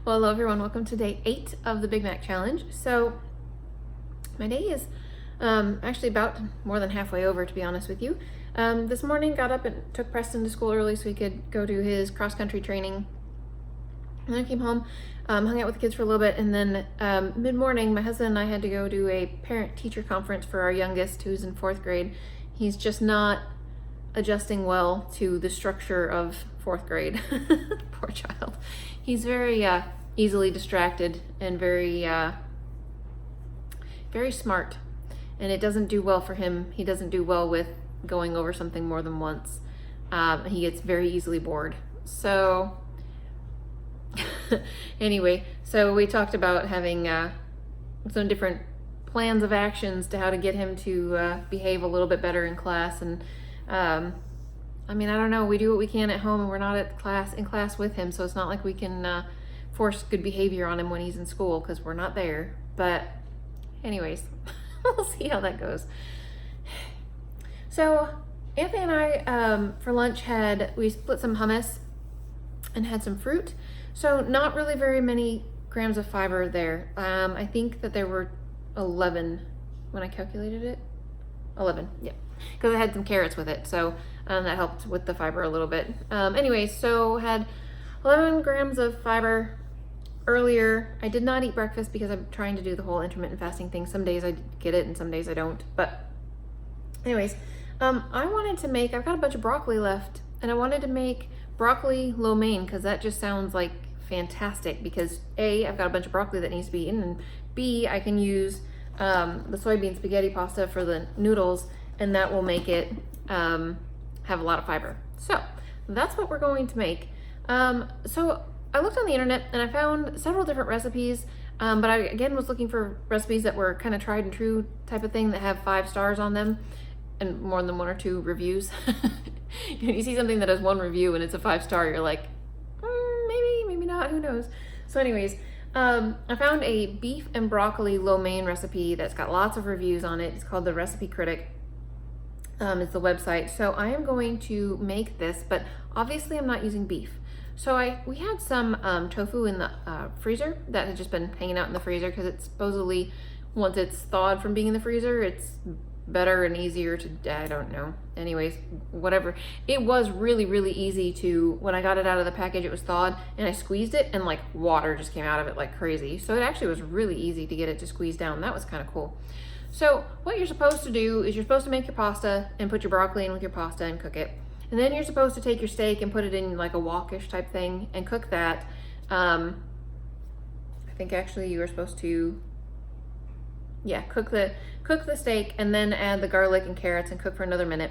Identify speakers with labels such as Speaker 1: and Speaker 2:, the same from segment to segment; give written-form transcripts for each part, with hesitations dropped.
Speaker 1: Well, hello everyone. Welcome to day 8 of the Big Mac Challenge. So my day is actually about more than halfway over, to be honest with you. This morning got up and took Preston to school early so he could go do his cross-country training. And then I came home, hung out with the kids for a little bit, and then mid-morning my husband and I had to go do a parent-teacher conference for our youngest, who's in 4th grade. He's just not adjusting well to the structure of 4th grade. Poor child. He's very easily distracted and very smart, and it doesn't do well for him. He doesn't do well with going over something more than once. He gets very easily bored. So anyway, so we talked about having some different plans of actions to how to get him to behave a little bit better in class. And I mean, I don't know, we do what we can at home, and we're not in class with him, so it's not like we can force good behavior on him when he's in school, because we're not there. But anyways, we'll see how that goes. So Anthony and I, for lunch, we split some hummus and had some fruit. So not really very many grams of fiber there. I think that there were 11 when I calculated it. 11, yeah, because I had some carrots with it, so that helped with the fiber a little bit. Anyway, so had 11 grams of fiber earlier. I did not eat breakfast because I'm trying to do the whole intermittent fasting thing. Some days I get it and some days I don't. But anyways, I wanted to make, I've got a bunch of broccoli left, and I wanted to make broccoli lo mein, because that just sounds like fantastic, because A, I've got a bunch of broccoli that needs to be eaten, and B, I can use the soybean spaghetti pasta for the noodles, and that will make it have a lot of fiber. So that's what we're going to make. So I looked on the internet and I found several different recipes, but I again was looking for recipes that were kind of tried and true type of thing, that have 5 stars on them and more than 1 or 2 reviews. You see something that has 1 review and it's a 5-star, you're like, maybe not, who knows. So anyways, I found a beef and broccoli lo mein recipe that's got lots of reviews on it. It's called the Recipe Critic. It's the website. So I am going to make this, but obviously I'm not using beef. So we had some tofu in the freezer that had just been hanging out in the freezer, because it's supposedly, once it's thawed from being in the freezer, it's better and easier to, I don't know. Anyways, whatever. It was really, really easy to, when I got it out of the package, it was thawed, and I squeezed it and like water just came out of it like crazy. So it actually was really easy to get it to squeeze down. That was kind of cool. So what you're supposed to do is you're supposed to make your pasta and put your broccoli in with your pasta and cook it. And then you're supposed to take your steak and put it in like a wok-ish type thing and cook that. I think actually you were supposed to, yeah, cook the steak and then add the garlic and carrots and cook for another minute.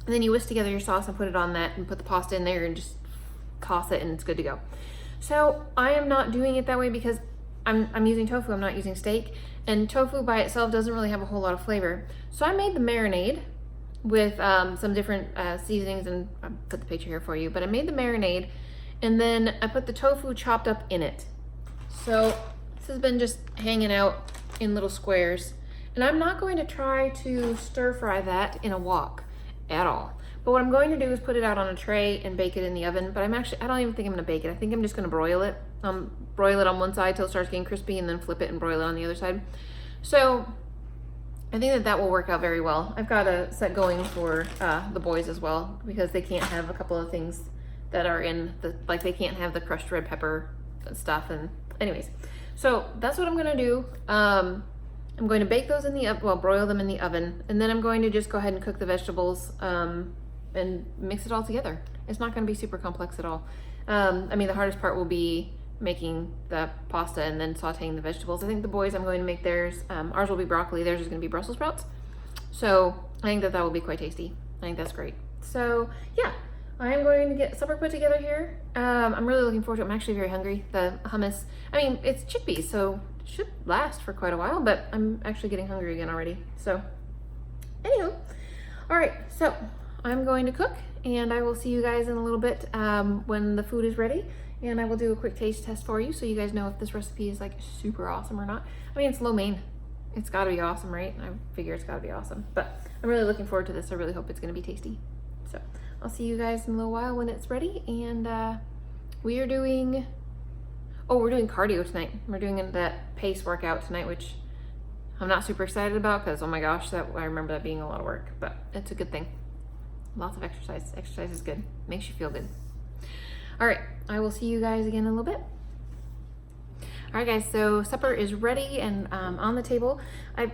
Speaker 1: And then you whisk together your sauce and put it on that and put the pasta in there and just toss it and it's good to go. So I am not doing it that way because I'm using tofu, I'm not using steak. And tofu by itself doesn't really have a whole lot of flavor. So I made the marinade with some different seasonings, and I'll put the picture here for you, but I made the marinade and then I put the tofu chopped up in it. So this has been just hanging out in little squares, and I'm not going to try to stir fry that in a wok at all. But what I'm going to do is put it out on a tray and bake it in the oven, but I don't even think I'm gonna bake it. I think I'm just gonna broil it. Broil it on one side till it starts getting crispy and then flip it and broil it on the other side. So I think that will work out very well. I've got a set going for the boys as well, because they can't have a couple of things that are in the, like they can't have the crushed red pepper stuff. And anyways, so that's what I'm gonna do. I'm going to bake those in the oven, well, broil them in the oven, and then I'm going to just go ahead and cook the vegetables and mix it all together. It's not gonna be super complex at all. I mean, the hardest part will be making the pasta and then sauteing the vegetables. I think the boys, I'm going to make theirs, ours will be broccoli, theirs is gonna be Brussels sprouts. So I think that will be quite tasty. I think that's great. So yeah, I am going to get supper put together here. I'm really looking forward to it. I'm actually very hungry. The hummus, I mean, it's chickpeas, so it should last for quite a while, but I'm actually getting hungry again already. So anywho, all right, so I'm going to cook, and I will see you guys in a little bit when the food is ready. And I will do a quick taste test for you so you guys know if this recipe is like super awesome or not. I mean, it's lo mein. It's gotta be awesome, right? I figure it's gotta be awesome. But I'm really looking forward to this. I really hope it's gonna be tasty. So I'll see you guys in a little while when it's ready. And we are doing, Oh, we're doing cardio tonight. We're doing that pace workout tonight, which I'm not super excited about because, oh my gosh, I remember that being a lot of work, but it's a good thing. Lots of exercise. Exercise is good. Makes you feel good. All right, I will see you guys again in a little bit. All right, guys, so supper is ready and on the table. I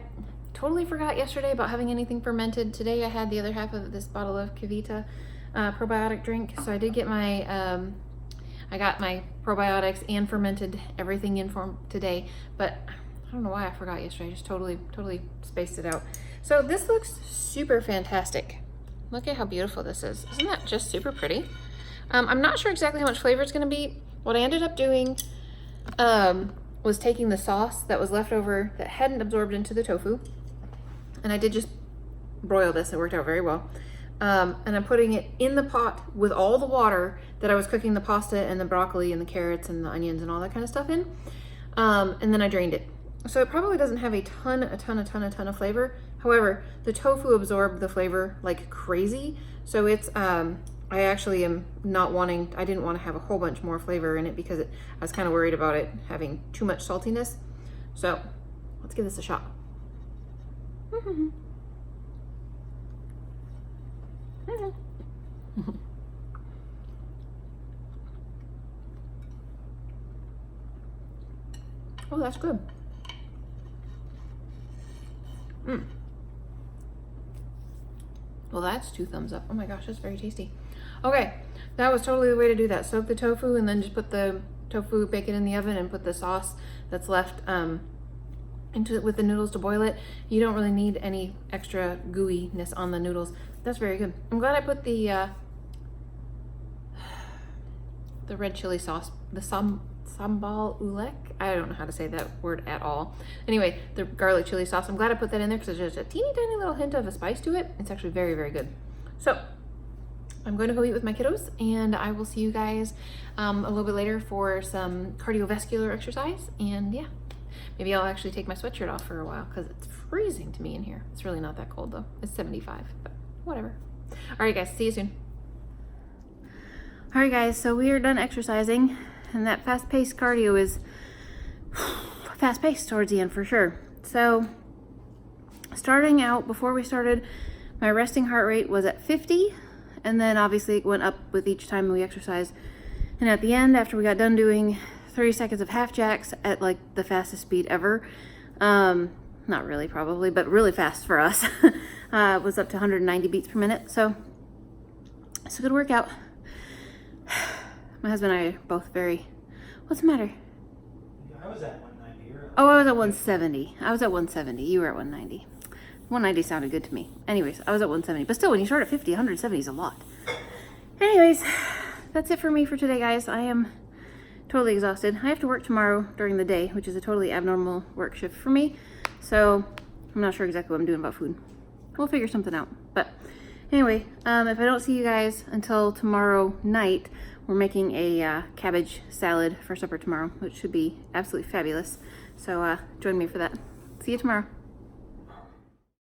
Speaker 1: totally forgot yesterday about having anything fermented. Today I had the other half of this bottle of Kavita probiotic drink. So I did get my, I got my probiotics and fermented everything in for today, but I don't know why I forgot yesterday. I just totally spaced it out. So this looks super fantastic. Look at how beautiful this is. Isn't that just super pretty? I'm not sure exactly how much flavor it's gonna be. What I ended up doing was taking the sauce that was left over that hadn't absorbed into the tofu, and I did just broil this. It worked out very well. And I'm putting it in the pot with all the water that I was cooking the pasta and the broccoli and the carrots and the onions and all that kind of stuff in. And then I drained it. So it probably doesn't have a ton of flavor. However, the tofu absorbed the flavor like crazy. So it's, I actually am not wanting, I didn't want to have a whole bunch more flavor in it because I was kind of worried about it having too much saltiness. So let's give this a shot. Oh, that's good. Well, that's 2 thumbs up. Oh my gosh, that's very tasty. Okay, that was totally the way to do that. Soak the tofu and then just put the tofu, bake it in the oven, and put the sauce that's left into it with the noodles to boil it. You don't really need any extra gooiness on the noodles. That's very good. I'm glad I put the red chili sauce, the sambal ulek. I don't know how to say that word at all. Anyway, the garlic chili sauce. I'm glad I put that in there because there's just a teeny tiny little hint of a spice to it. It's actually very good. So I'm going to go eat with my kiddos, and I will see you guys a little bit later for some cardiovascular exercise. And yeah, maybe I'll actually take my sweatshirt off for a while because it's freezing to me in here. It's really not that cold though. It's 75, but whatever. All right, guys, see you soon. All right, guys, so we are done exercising, and that fast-paced cardio is fast-paced towards the end for sure. So starting out, before we started, my resting heart rate was at 50, and then obviously it went up with each time we exercised. And at the end, after we got done doing 30 seconds of half jacks at like the fastest speed ever, not really probably, but really fast for us, it was up to 190 beats per minute. So it's a good workout. My husband and I are both very, what's the matter?
Speaker 2: I was at 190.
Speaker 1: Oh, I was at 170. I was at 170. You were at 190. 190 sounded good to me. Anyways, I was at 170. But still, when you start at 50, 170 is a lot. Anyways, that's it for me for today, guys. I am totally exhausted. I have to work tomorrow during the day, which is a totally abnormal work shift for me. So I'm not sure exactly what I'm doing about food. We'll figure something out. But anyway, if I don't see you guys until tomorrow night, we're making a cabbage salad for supper tomorrow, which should be absolutely fabulous. So join me for that. See you tomorrow.